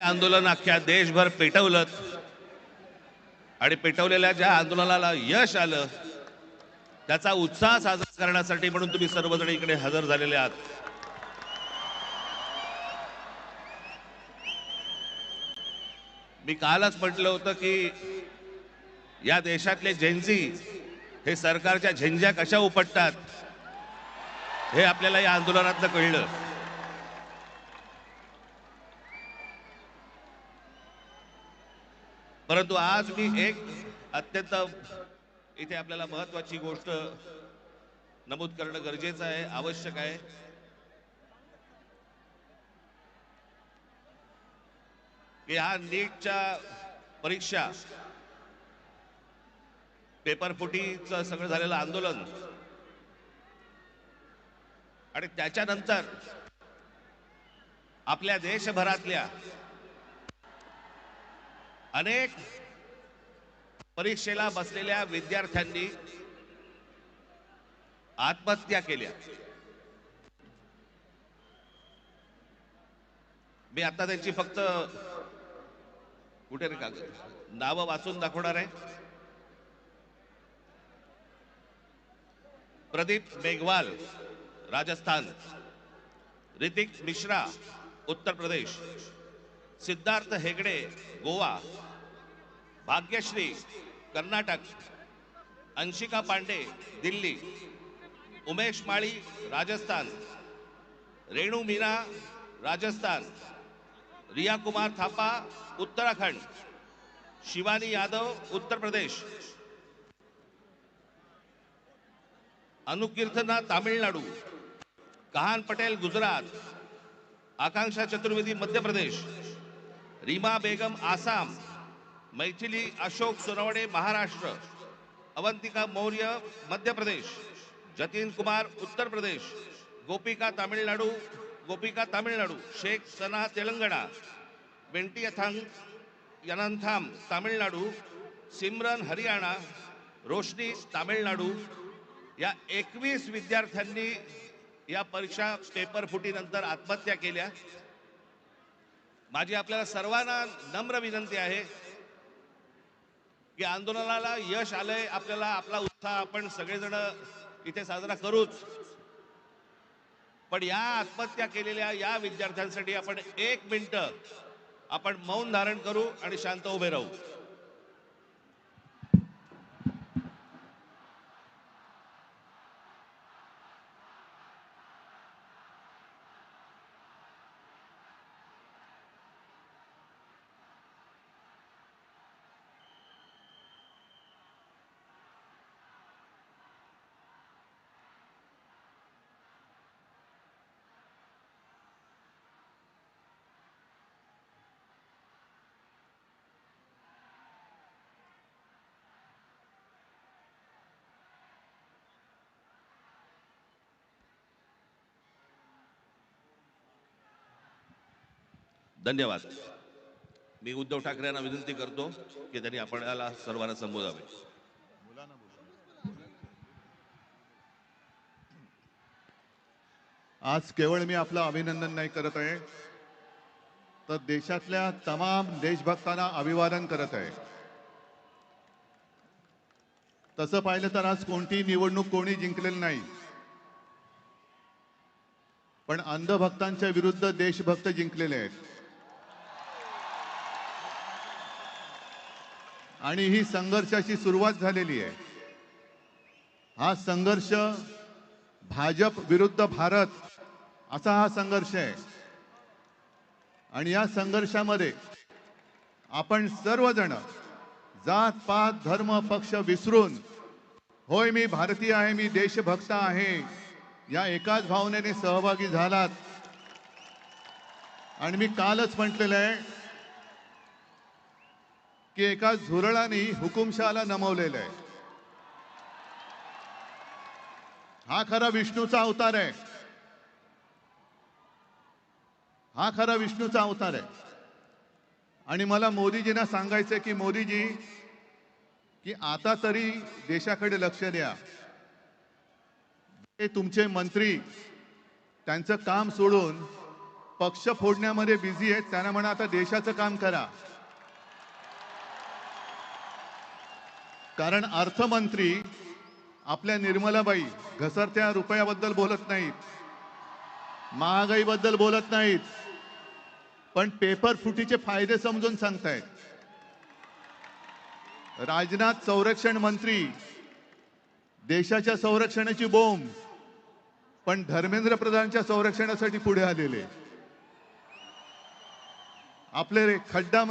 आंदोलन अख्ख्या देशभर पेटवलं आणि पेटवलेल्या ज्या आंदोलनाला यश आलं त्याचा उत्साह साजरा करण्यासाठी म्हणून तुम्ही सर्वजण इकडे हजर झालेले आहात. मी कालच म्हटलं होतं की या देशातले जेन्झी हे सरकारच्या झेंझ्या कशा उपटतात हे आपल्याला या आंदोलनातनं कळलं. परंतु आज मी एक अत्यंत इथे आपल्याला महत्वाची गोष्ट नमूद करणं गरजेचं आहे, आवश्यक आहे. की हा नीटच्या परीक्षा पेपर फुटीचं सगळं झालेलं आंदोलन आणि त्याच्यानंतर आपल्या देशभरातल्या अनेक परीक्षेला बसलेल्या विद्यार्थ्यांनी आत्महत्या केल्या. मी आता त्यांची फक्त कुठे रे कागद नावं वाचून दाखवणार आहे. प्रदीप मेघवाल राजस्थान, ऋतिक मिश्रा उत्तर प्रदेश, सिद्धार्थ हेगडे गोवा, भाग्यश्री कर्नाटक, अंशिका पांडे दिल्ली, उमेश माळी राजस्थान, रेणू मीना राजस्थान, रिया कुमार थापा उत्तराखंड, शिवानी यादव उत्तर प्रदेश, अनुकीर्तना तामिळनाडू, कहान पटेल गुजरात, आकांक्षा चतुर्वेदी मध्य प्रदेश, रीमा बेगम आसाम, मैथिली अशोक सोनवणे महाराष्ट्र, अवंतिका मौर्य मध्य प्रदेश, जतीन कुमार उत्तर प्रदेश, गोपिका तामिळनाडू, शेख सना तेलंगणा, वेंटी यनंथाम तामिळनाडू, सिमरन हरियाणा, रोशनी तामिळनाडू या 21 विद्यार्थ्यांनी या परीक्षा पेपर फुटीनंतर आत्महत्या केल्या. माझी आपल्याला सर्वांना नम्र विनंती आहे की आंदोलनाला यश आलंय, आपल्याला आपला उत्साह आपण सगळेजण इथे साजरा करूच, पण या आत्महत्या केलेल्या या विद्यार्थ्यांसाठी आपण 1 मिनिट आपण मौन धारण करू आणि शांत उभे राहू. धन्यवाद. मी उद्धव ठाकरे यांना विनंती करतो की त्यांनी आपल्याला सर्वांना संबोधावे. आज केवळ मी आपलं अभिनंदन नाही करत आहे, तर देशातल्या तमाम देशभक्तांना अभिवादन करत आहे. तसं पाहिलं तर आज कोणती निवडणूक कोणी जिंकलेली नाही, पण अंधभक्तांच्या विरुद्ध देशभक्त जिंकलेले आहेत. आणि ही संघर्षाची सुरुवात झालेली आहे. हा संघर्ष भाजप विरुद्ध भारत असा हा संघर्ष आहे. आणि या संघर्षामध्ये आपण सर्वजण जात पात धर्म पक्ष विसरून, होय मी भारतीय आहे, मी देशभक्त आहे, या एकाच भावनेने सहभागी झालात. आणि मी कालच म्हटलेलं आहे की एका झुरळाने हुकुमशहाला नमवलेलं आहे. हा खरा विष्णूचा अवतार आहे. हा खरा विष्णूचा अवतार आहे. आणि मला मोदीजींना सांगायचंय की मोदीजी, की आता तरी देशाकडे लक्ष द्या. ते तुमचे मंत्री त्यांचं काम सोडून पक्ष फोडण्यामध्ये बिझी आहेत त्यांना म्हणा आता देशाचं काम करा. कारण अर्थमंत्री आपल्या निर्मलाबाई घसरत्या रुपयाबद्दल बोलत नाहीत, महागाईबद्दल बोलत नाहीत, पण पेपर फुटीचे फायदे समजून सांगतायत. राजनाथ संरक्षण मंत्री देशाच्या संरक्षणाची बोंब, पण धर्मेंद्र प्रधानच्या संरक्षणासाठी पुढे आलेले. आपले खड्डा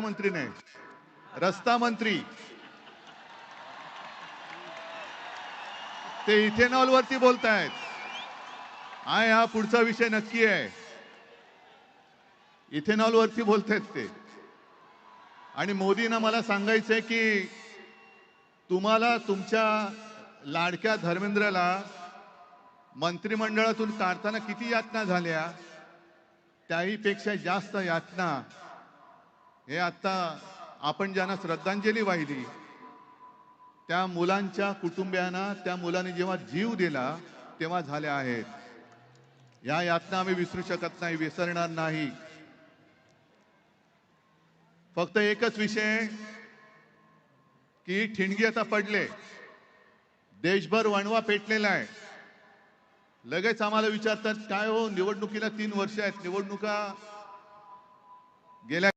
मंत्री नाही, रस्ता मंत्री ते इथेनॉल वरती बोलतायत. हा पुढचा विषय नक्की आहे. इथेनॉल वरती बोलतायत ते. आणि मोदींना मला सांगायचंय की तुम्हाला तुमच्या लाडक्या धर्मेंद्रला मंत्रिमंडळातून काढताना किती यातना झाल्या, त्याही पेक्षा जास्त यातना हे आता आपण ज्यांना श्रद्धांजली वाहिली त्या मुलांच्या कुटुंबियांना, त्या मुलांनी जेव्हा जीव दिला तेव्हा झाल्या आहेत. या यातना आम्ही विसरू शकत नाही, विसरणार नाही. फक्त एकच विषय की ठिणगी आता पडले, देशभर वणवा पेटलेला आहे. लगेच आम्हाला विचारतात काय हो निवडणुकीला 3 वर्ष आहेत, निवडणुका गेल्या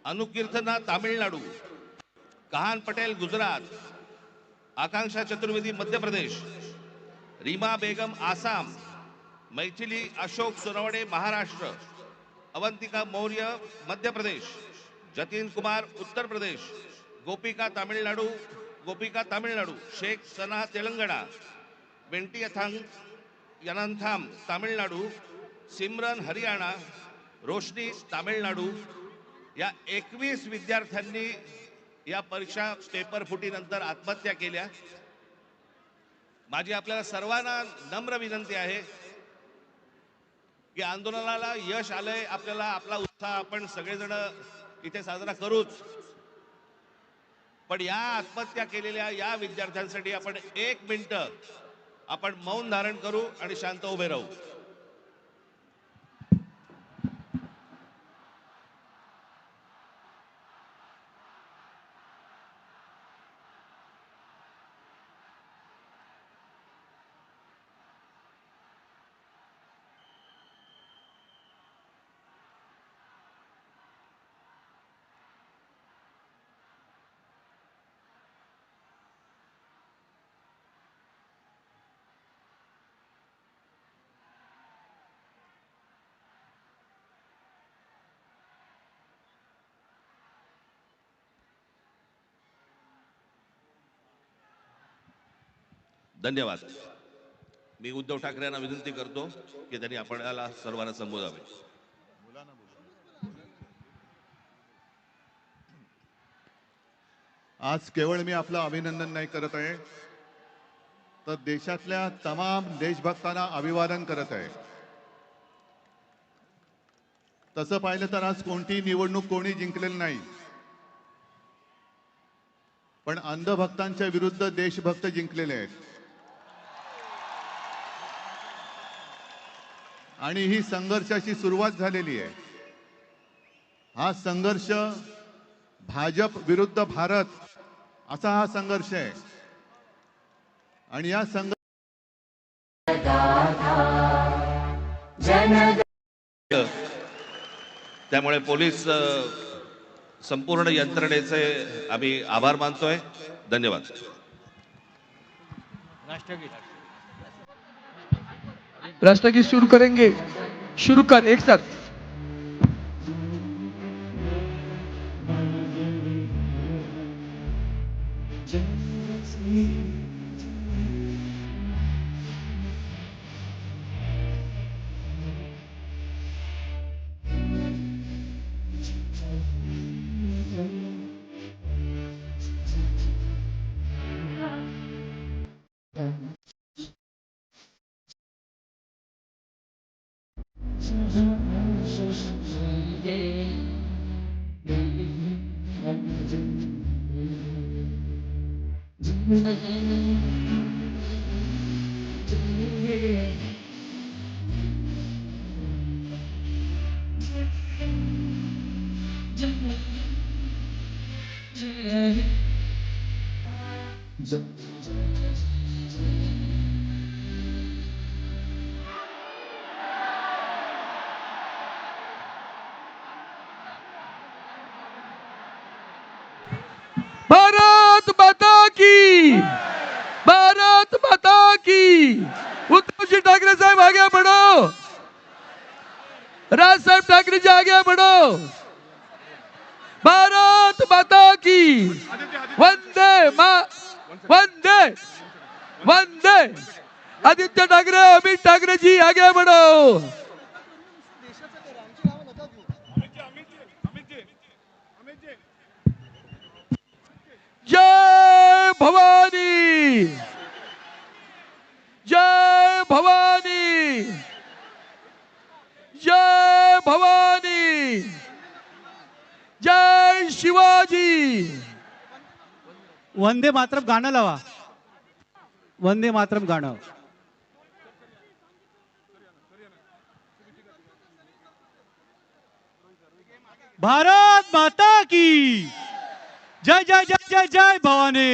अनुकीर्तना तामिळनाडू, कहान पटेल गुजरात, आकांक्षा चतुर्वेदी मध्य प्रदेश, रीमा बेगम आसाम, मैथिली अशोक सोनवणे महाराष्ट्र, अवंतिका मौर्य मध्य प्रदेश, जतीन कुमार उत्तर प्रदेश, गोपिका तामिळनाडू, शेख सना तेलंगणा, वेंटी यनांथाम तामिळनाडू, सिमरन हरियाणा, रोशनी तामिळनाडू या 21 विद्यार्थ्यांनी या परीक्षा पेपर फुटीनंतर आत्महत्या केल्या. माझी आपल्याला सर्वांना नम्र विनंती आहे की आंदोलनाला यश आलंय, आपल्याला आपला उत्साह आपण सगळेजण इथे साजरा करूच, पण या आत्महत्या केलेल्या या विद्यार्थ्यांसाठी आपण 1 मिनिट आपण मौन धारण करू आणि शांत उभे राहू. धन्यवाद. मी उद्धव ठाकरे यांना विनंती करतो की त्यांनी आपल्याला सर्वांना संबोधावे. आज केवळ मी आपलं अभिनंदन नाही करत आहे, तर देशातल्या तमाम देशभक्तांना अभिवादन करत आहे. तसं पाहिलं तर आज कोणतीही निवडणूक कोणी जिंकलेली नाही, पण अंधभक्तांच्या विरुद्ध देशभक्त जिंकलेले आहेत. आणि ही संघर्षाची सुरुवात झालेली आहे. हा संघर्ष भाजप विरुद्ध भारत असा हा संघर्ष आहे. आणि या त्यामुळे पोलीस संपूर्ण यंत्रणेचे आम्ही आभार मानतोय. धन्यवाद. राष्ट्रगीत शुरू करेंगे। शुरू कर एक साथ। भारत माता की, भारत माता की। उद्धवजी ठाकरे साहेब आगे बढ़ो, राज साहेब ठाकरे जी आगे बढ़ो। भारत माता की। वंदे वंदे वंदे। आदित्य ठाकरे, अमित ठाकरे जी आगे बढ़ो। जय भवानी, जय भवानी, जय भवानी, जय शिवाजी। वंदे मातरम गाणं लावा, वंदे मातरम गाणं। भारत माता की जय जय जय जय जय भवानी।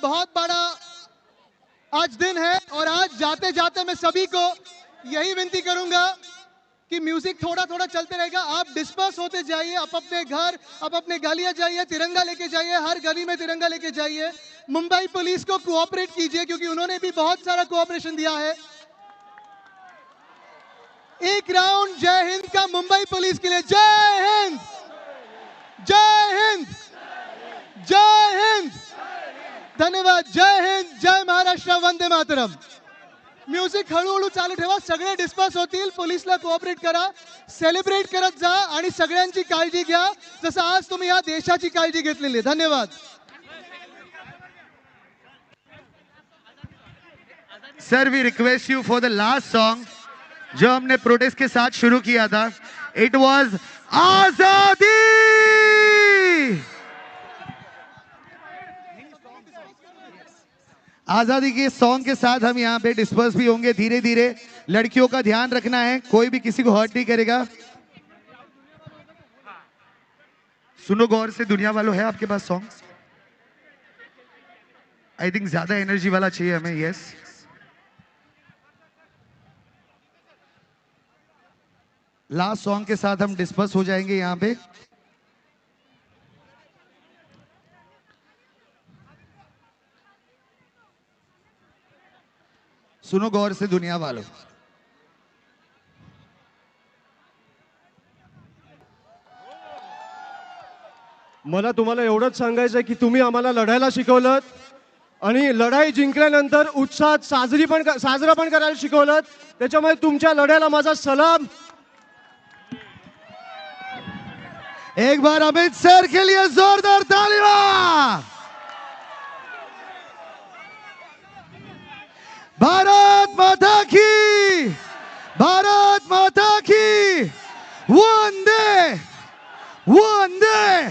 बहुत बड़ा आज दिन है और आज जाते जाते मैं सभी को यही विनती करूंगा कि म्यूजिक थोड़ा थोड़ा चलते रहेगा, आप डिस्पर्स होते जाइए, आप अपने घर, आप अपने गलियां जाइए, तिरंगा लेके जाइए, हर गली में तिरंगा लेके जाइए। मुंबई पुलिस को कोऑपरेट कीजिए क्योंकि उन्होंने भी बहुत सारा कोऑपरेशन दिया है। एक राउंड जय हिंद का मुंबई पुलिस के लिए। जय हिंद, जय हिंद, जय हिंद। धन्यवाद। जय हिंद, जय महाराष्ट्र, वंदे मातरम। म्युझिक हळूहळू चालू ठेवा, सगळे डिस्पर्स होतील, पोलिसला कोऑपरेट करा, सेलिब्रेट करत जा आणि सगळ्यांची काळजी घ्या जसं आज तुम्ही या देशाची काळजी घेतलेली आहे। धन्यवाद। Sir we request you for the last song जो हमने प्रोटेस्ट के साथ शुरू किया था, इट वॉज आजादी। आजादी के सॉन्ग के साथ हम यहाँ पे डिस्पर्स भी होंगे धीरे धीरे। लड़कियों का ध्यान रखना है, कोई भी किसी को हर्ट नहीं करेगा। सुनो गौर से दुनिया वालों, है आपके पास सॉन्ग? आई थिंक ज्यादा एनर्जी वाला चाहिए हमें। यस लास्ट सॉन्ग के साथ हम डिस्पर्स हो जाएंगे यहाँ पे। सुनो गौर से दुनिया वालों। मला तुम्हाला एवढंच सांगायचं आहे की तुम्ही आम्हाला लढायला शिकवलं आणि लढाई जिंकल्यानंतर उत्साहात साजरा पण करायला शिकवलं। त्याच्यामुळे तुमच्या लढ्याला माझा सलाम। एक बार अमित सर के लिए जोरदार तालियां। भारत माता की, भारत माता की, वंदे वंदे।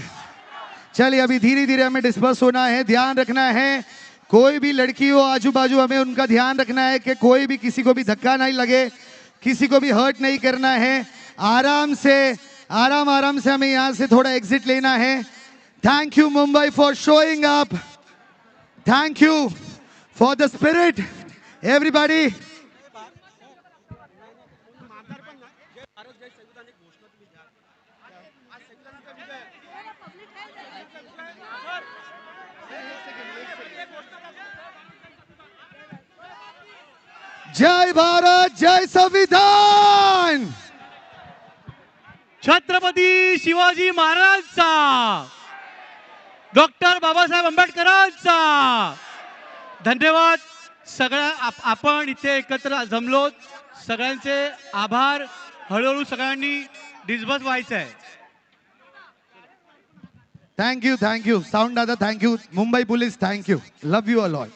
चलिए अभी धीरे धीरे हमें डिस्पर्स होना है, ध्यान रखना है कोई भी लड़की हो आजू बाजू, हमें उनका ध्यान रखना है कि कोई भी किसी को भी धक्का नहीं लगे, किसी को भी हर्ट नहीं करना है। आराम से आराम से हमें यहां से थोड़ा एग्जिट लेना है। Thank you Mumbai for showing up, thank you for the spirit everybody. जय भारत, जय संविधान। छत्रपती शिवाजी महाराजांचा, डॉक्टर बाबासाहेब आंबेडकरांचा। धन्यवाद। सगळ्या आपण इथे एकत्र जमलो, सगळ्यांचे आभार। हळूहळू सगळ्यांनी डिस्पर्स व्हायचं आहे। थैंक यू साउंड दादा, thank you Mumbai police, thank you, love you a lot.